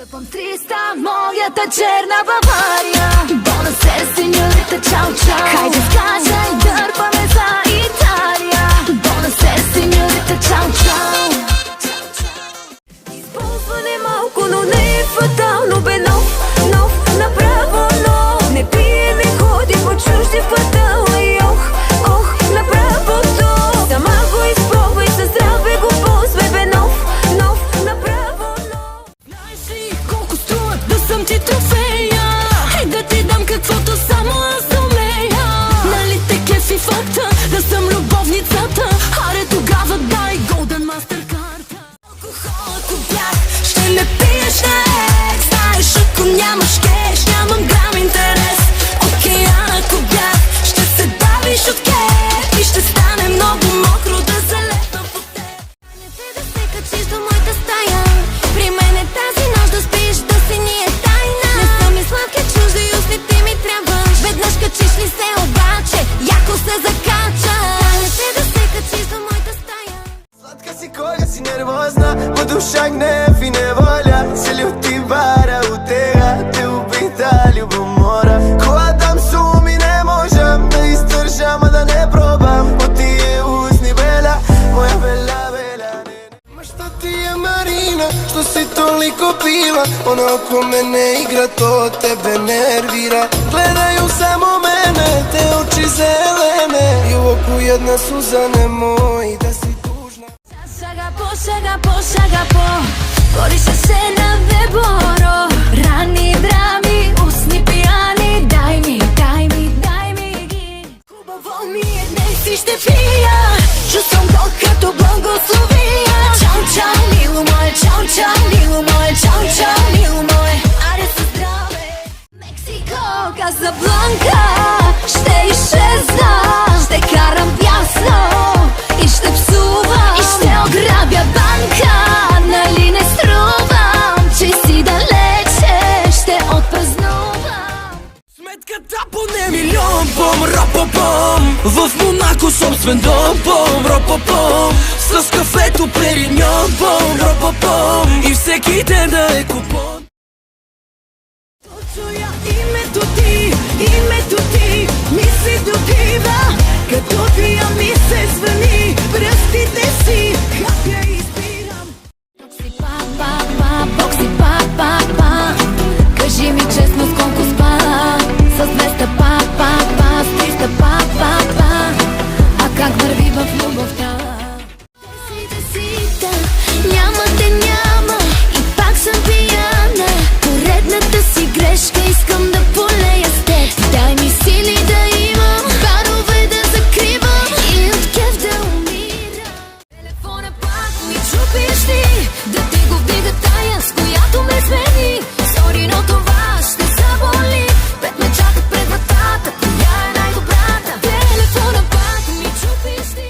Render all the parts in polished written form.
Стъпвам 300, моята черна Бавария. Бонасер, сеньорита, чао, чао. Хайде скача и дърпаме за Италия. Бонасер, сеньорита, чао, чао. Използване малко, но не е фатално. Бе нов, направо нов. Не пие, не ходи по чужди в квартала. И ох, направо то. Сама го изпробвай, със здраве го ползвай. Бе нов, направо нов. Знаеш ли колко струва да съм ти трофея? И да ти дам каквото само аз умея. Нали те кефи факта да съм любовницата? Аре тогава дай Golden Mastercard. Алкохол ако бях, ще ме пиеш на екс. Знаеш ако нямаш кеш, нямам грам интерес. Океан ако бях, ще се давиш от кеф. И ще стане много мокро да залепна по теб. Не се да се качиш до моята стая. При мен е тази нощ да спиш, да си ни е тайна. Не съм и сладка чужда и устни ти ми трябваш. Веднъж качиш ли се обаче, яко се закача. Не се да се качиш до моята стая. Сладка си, кога си нервозна, по душа гнев и неволя. Се люти бара от тега, те убита любомора. Хладам сум и не можам да издържа, ма да не пробам. От тия устни беля, моя беля. Ма što ti je Marina, što si toliko pila? Ono oko mene igra, to tebe nervira. Gledaju samo mene, te oči zelene. I u oku jedna suza, nemoj da si tužna. Шагапо, корише се на веборо. Рани драми, устни пияни. Дай ми ги. Хубаво ми е, днес и ще пия. Чувствам го като благословия. Чао, чао, мило мое, чао, чао, мило мое, чао, чао, мило мое. Аре със здраве. Мексико, Казабланка, ще изчезна. Ще карам бясно и ще псувам. И ще ограбя банка. Нали не струвам, че си далече. Ще отпразнувам. Сметката поне милион, бом, ропопом. В Монако собствен дом, бом, ропопом. С кафето периньон, бом, ропопом. И всеки ден да е купон. Чуя името ти ми се добива. Като пия ми се звъни, пръстите си хапя и спирам. Бокси па, кажи ми честно с колко спа. С 200 па, с 300 па. А как върви в любовта? Десита, няма. И пак съм пияна. Поредната си грешка, искам да полея с теб. Дай ми сили да имам, барове да закривам и от кеф да умирам. Телефона пак ми чупиш ти, да ти го вдига тая, с която ме смени. Сори, но това ще заболи. Пет ме чакат пред вратата, коя е най-добрата? Телефона пак ми чупиш ти.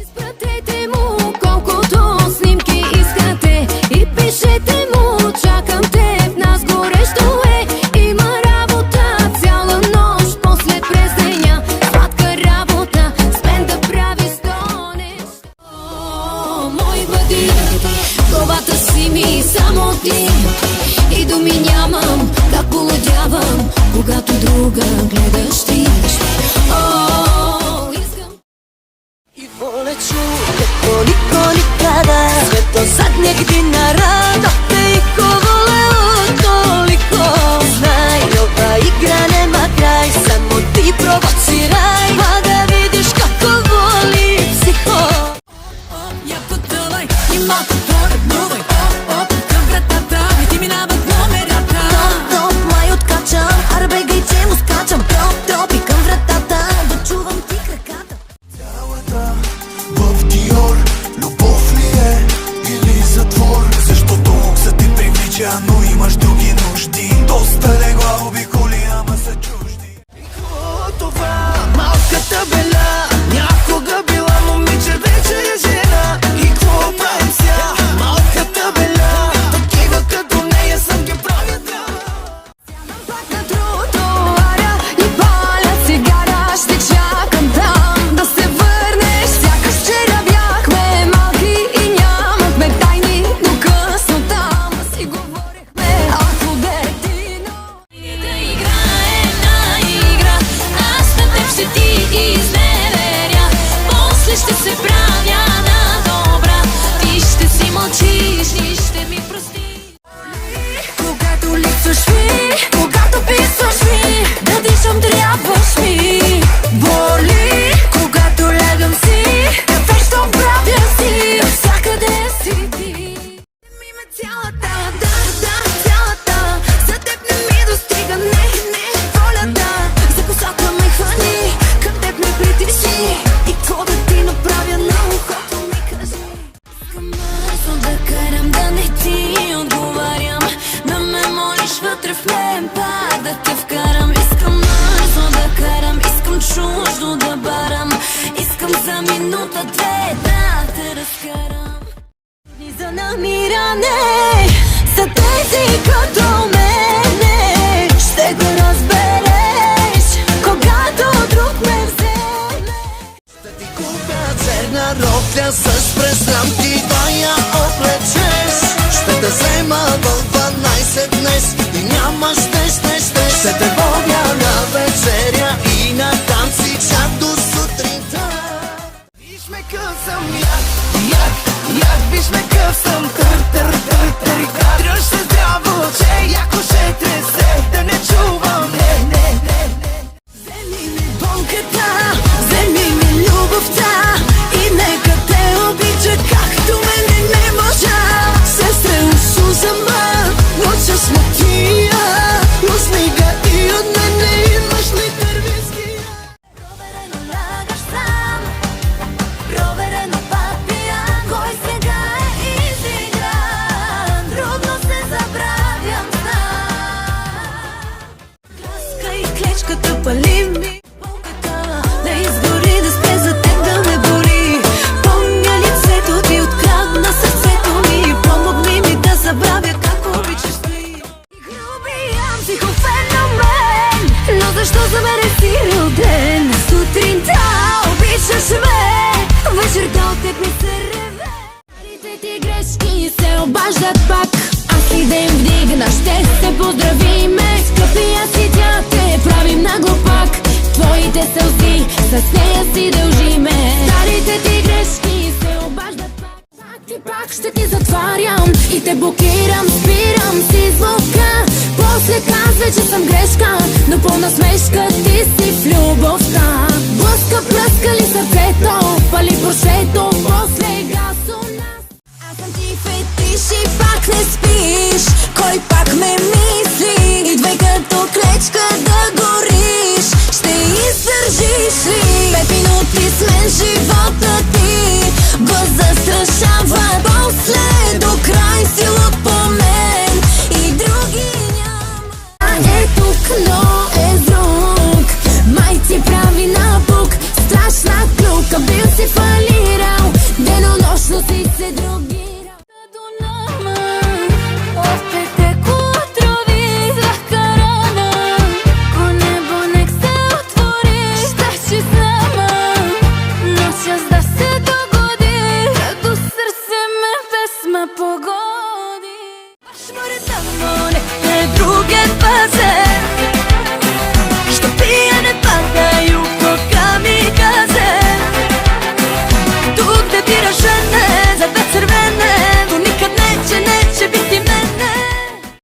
Изпратете му колкото снимки искате и пишете му, чакам те, в нас горещо е. Има работа цяла нощ, после през деня сладка работа, с мен да прави сто неща. Мой бъди, главата си ми само ти. И думи нямам, как полудявам, когато друга гледаш ти. Искам I voleću te toliko nikada. Sve to zadnjeg dinara, dok te iko voleo toliko. Znaj, ova igra nema kraj, samo ti provociraj, pa da vidiš kako voli psiho. Я потъвай и малко поръбнувай. Към вратата и ти минават номерата. Топ, май откачам, аре бегай, че му скачам. Топ, победи, но И да играем на игра, аз на теб ще ти изневеря. После ще се правя на добра, ти ще си мълчиш и ще ми простиш. когато липсваш ми, когато писваш ми, да дишам трябваш ми. Боли, когато лягам си, кафе щом правя си, навсякъде си ти. Ми ме цялата, цялата, за теб не ми достига, не, волята. За посока ме хвани, към теб ме притиши, и какво да ти направя на ухото ми кажи. Искам бързо да карам, да не ти отговарям, да ме молиш вътре в мен, пак да те вкарам. Искам бързо да карам, искам чуждо да барам, искам за минута-две да те разкарам. Дни за намиране са тези като мене, ще го разбереш, когато друг ме вземе. Ще ти купя черна рокля с пресрамки, да я облечеш. Ще те взема в 12 днес и нямаш щеш. Ще те водя на вечеря и на танци чак до сутринта. Виж ме къв съм як, виж ме къв съм тър. Дръж се здраво, че яко ще тресе, да не чувам, не. Вземи ми болката, вземи ми любовта и нека те обича, както мене не можа. Сестре, усузама, ноча смутия, но снега и от мене имаш ли тървиския? Проверено лягаш сам, проверено папия, кой сега е изигран, трудно се забравям сам. Краска и клечката пали ми болката, да изгори, да спре за теб, да ме боли. Помня лицето ти, открадна сърцето ми, помогни ми да забравя как обичаш ти. Грубиян психофеномен, но защо за мене си роден? Сутринта обичаш ме, вечерта от теб ми се реве. Старите ти грешки се обаждат пак, аз ли да им вдигна, ще се поздравиме. Скъпи, аз и тя те правим на глупак, твоите сълзи с нея си дължиме. Старите ти грешки се обаждат пак, пак ще ти затварям и те блокирам, спирам си звука. После казва, че съм грешка, но по насмешка ти си в любовта. Блъска, пръска ли сърцето, пали прошето, после газ у нас. Аз съм ти фетиш и пак не спиш, кой пак ме мисли? Идвай като клечка да гориш, ще издържиш ли? 5 минути с мен живота ти го застрашава, после до край сила по мен и други няма. Е тук, но е друг, май ти прави напук, страшна клюка, бил си фалирал, денонощно си се другирал. Погоди, баш морето море е другият пазар. Що пия не падаю по камиказе. Тук да бира жене, за да цървене, но никъд не, че би ти мене.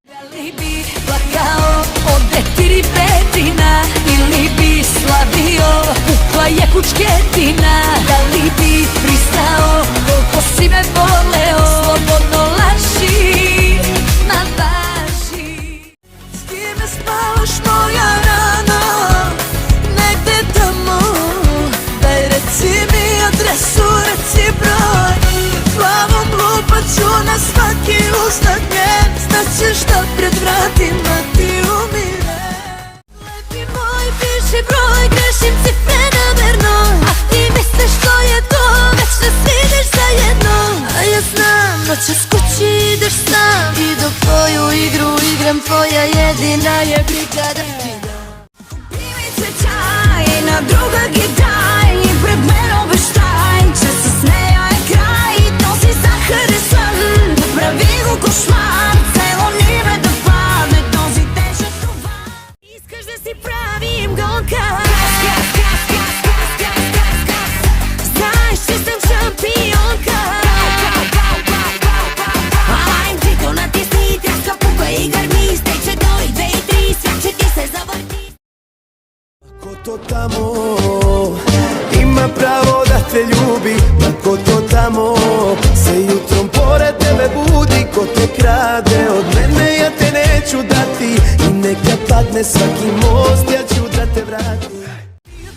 Дали би плакал от детири петина, или би славил кукла якучкетина? Дали би признал колко си ме болел? Свободно лъжи, наважи. С ти ме спаваш моя рана, негде тамо. Дай реци ми адрес, уреци брой. Плавам лупачу на смаки уста днем, значи що пред вратима ти умире. Лепи мой пиши брой, грешим цифре наверно. А ти мислиш кой е то, вече да свидиш заедно. А я знам, но че скучи идеш сам и до твою игру играм твоя едина е бригада. Купи ми цветя и на друга ги дай, и пред мен обещай, че с нея е край. Този захар е сън, прави го кошмар, цело ни ме да падне ću dati I neka padne svaki most, ja ću da te vratim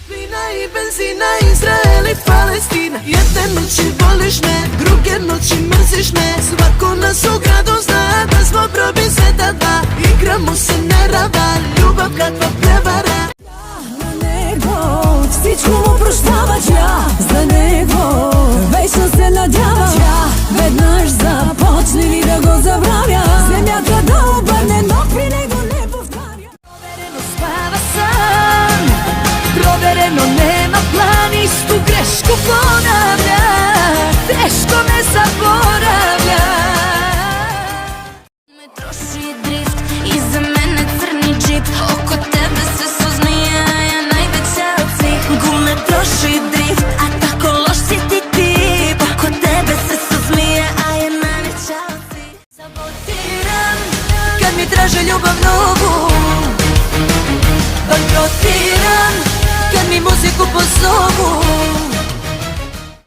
Plina i benzina, Izrael i Palestina Jedne noći voliš me, druge noći mrziš me Svako nas u gradu zna da smo probi sveta dva Igramo se nerava, ljubav kakva prevara Na nego, всичко му прощаваш я За него, вечно се надявам Тя веднъж започне ли да го забравя Земята да обърне, но при него не повтаря Проверено спава сам Проверено нема план Исту грешко понавlja Тежко ме заборавlja Me troši drift I za mene crni džip Oko tebe se suzmije A ja najveća od svih Gume troši drift A tako loš si ti tip Oko tebe se suzmije A ja najveća od svih Sabotiram Kad mi traže ljubav novu Bankrotiram Kad mi muziku pozovu